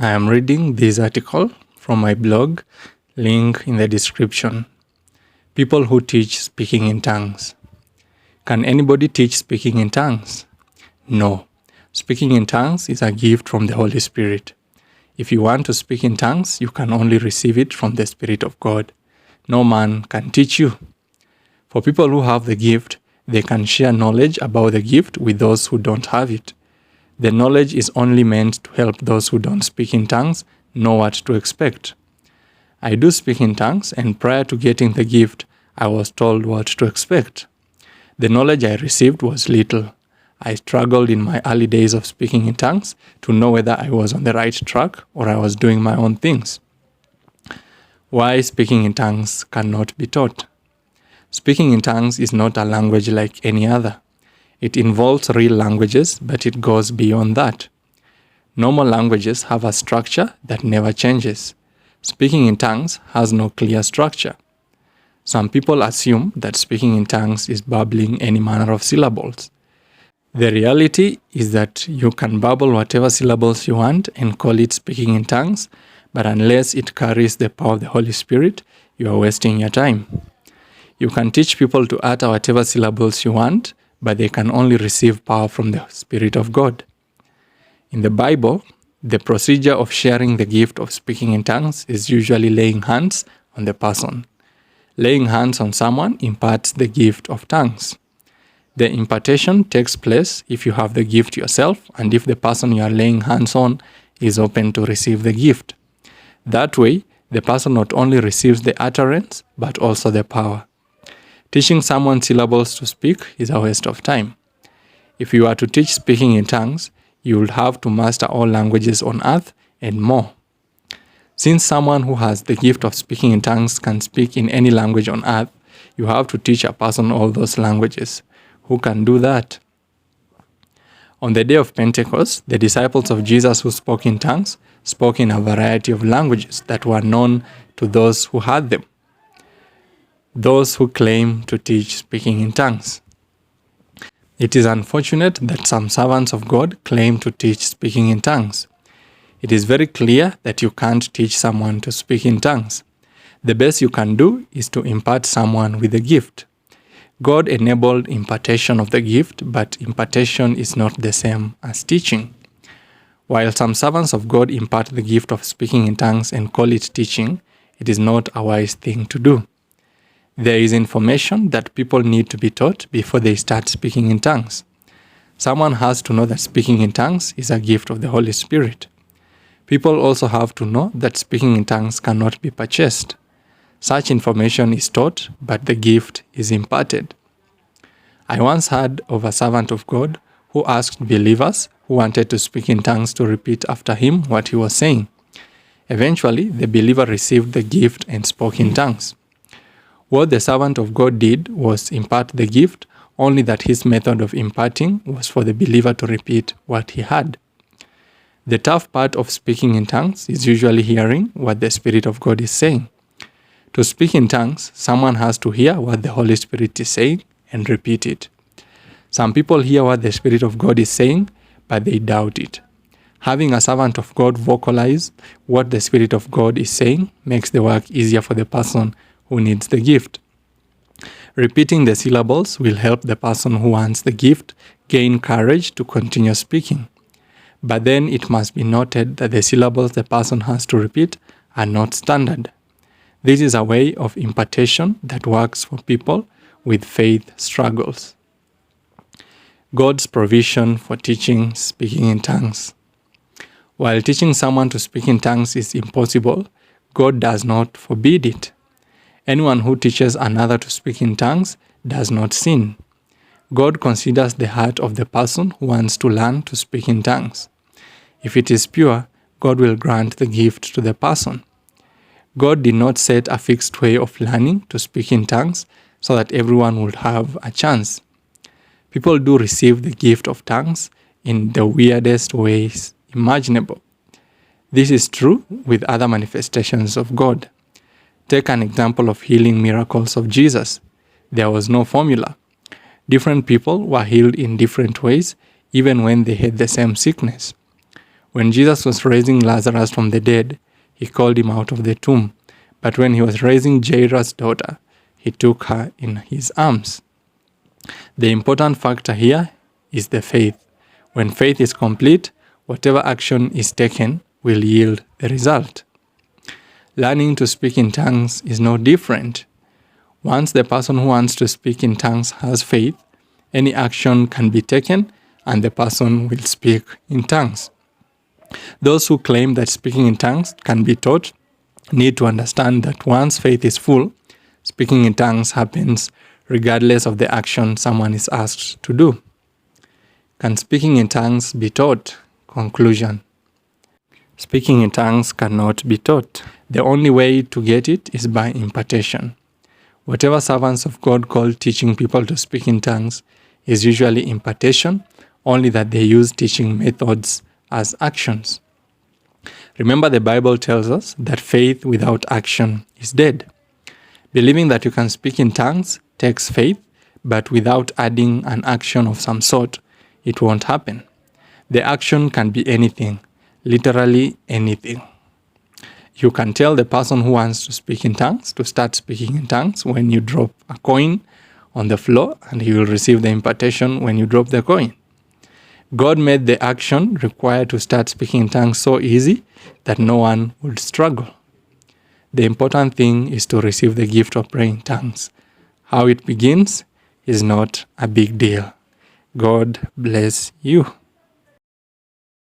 I am reading this article from my blog, link in the description. People who teach speaking in tongues. Can anybody teach speaking in tongues? No. Speaking in tongues is a gift from the Holy Spirit. If you want to speak in tongues, you can only receive it from the Spirit of God. No man can teach you. For people who have the gift, they can share knowledge about the gift with those who don't have it. The knowledge is only meant to help those who don't speak in tongues know what to expect. I do speak in tongues, and prior to getting the gift, I was told what to expect. The knowledge I received was little. I struggled in my early days of speaking in tongues to know whether I was on the right track or I was doing my own things. Why speaking in tongues cannot be taught? Speaking in tongues is not a language like any other. It involves real languages, but it goes beyond that. Normal languages have a structure that never changes. Speaking in tongues has no clear structure. Some people assume that speaking in tongues is babbling any manner of syllables. The reality is that you can babble whatever syllables you want and call it speaking in tongues, but unless it carries the power of the Holy Spirit, you are wasting your time. You can teach people to utter whatever syllables you want, but they can only receive power from the Spirit of God. In the Bible, the procedure of sharing the gift of speaking in tongues is usually laying hands on the person. Laying hands on someone imparts the gift of tongues. The impartation takes place if you have the gift yourself and if the person you are laying hands on is open to receive the gift. That way, the person not only receives the utterance, but also the power. Teaching someone syllables to speak is a waste of time. If you are to teach speaking in tongues, you will have to master all languages on earth and more. Since someone who has the gift of speaking in tongues can speak in any language on earth, you have to teach a person all those languages. Who can do that? On the day of Pentecost, the disciples of Jesus who spoke in tongues spoke in a variety of languages that were known to those who had them. Those who claim to teach speaking in tongues. It is unfortunate that some servants of God claim to teach speaking in tongues. It is very clear that you can't teach someone to speak in tongues. The best you can do is to impart someone with a gift. God enabled impartation of the gift, but impartation is not the same as teaching. While some servants of God impart the gift of speaking in tongues and call it teaching, it is not a wise thing to do. There is information that people need to be taught before they start speaking in tongues. Someone has to know that speaking in tongues is a gift of the Holy Spirit. People also have to know that speaking in tongues cannot be purchased. Such information is taught, but the gift is imparted. I once heard of a servant of God who asked believers who wanted to speak in tongues to repeat after him what he was saying. Eventually, the believer received the gift and spoke in tongues. What the servant of God did was impart the gift, only that his method of imparting was for the believer to repeat what he had. The tough part of speaking in tongues is usually hearing what the Spirit of God is saying. To speak in tongues, someone has to hear what the Holy Spirit is saying and repeat it. Some people hear what the Spirit of God is saying, but they doubt it. Having a servant of God vocalize what the Spirit of God is saying makes the work easier for the person who needs the gift. Repeating the syllables will help the person who wants the gift gain courage to continue speaking. But then it must be noted that the syllables the person has to repeat are not standard. This is a way of impartation that works for people with faith struggles. God's provision for teaching speaking in tongues. While teaching someone to speak in tongues is impossible, God does not forbid it. Anyone who teaches another to speak in tongues does not sin. God considers the heart of the person who wants to learn to speak in tongues. If it is pure, God will grant the gift to the person. God did not set a fixed way of learning to speak in tongues so that everyone would have a chance. People do receive the gift of tongues in the weirdest ways imaginable. This is true with other manifestations of God. Take an example of healing miracles of Jesus. There was no formula. Different people were healed in different ways, even when they had the same sickness. When Jesus was raising Lazarus from the dead, he called him out of the tomb. But when he was raising Jairus' daughter, he took her in his arms. The important factor here is the faith. When faith is complete, whatever action is taken will yield the result. Learning to speak in tongues is no different. Once the person who wants to speak in tongues has faith, any action can be taken and the person will speak in tongues. Those who claim that speaking in tongues can be taught need to understand that once faith is full, speaking in tongues happens regardless of the action someone is asked to do. Can speaking in tongues be taught? Conclusion. Speaking in tongues cannot be taught. The only way to get it is by impartation. Whatever servants of God call teaching people to speak in tongues is usually impartation, only that they use teaching methods as actions. Remember, the Bible tells us that faith without action is dead. Believing that you can speak in tongues takes faith, but without adding an action of some sort, it won't happen. The action can be anything, literally anything. You can tell the person who wants to speak in tongues to start speaking in tongues when you drop a coin on the floor, and he will receive the impartation when you drop the coin. God made the action required to start speaking in tongues so easy that no one would struggle. The important thing is to receive the gift of praying in tongues. How it begins is not a big deal. God bless you.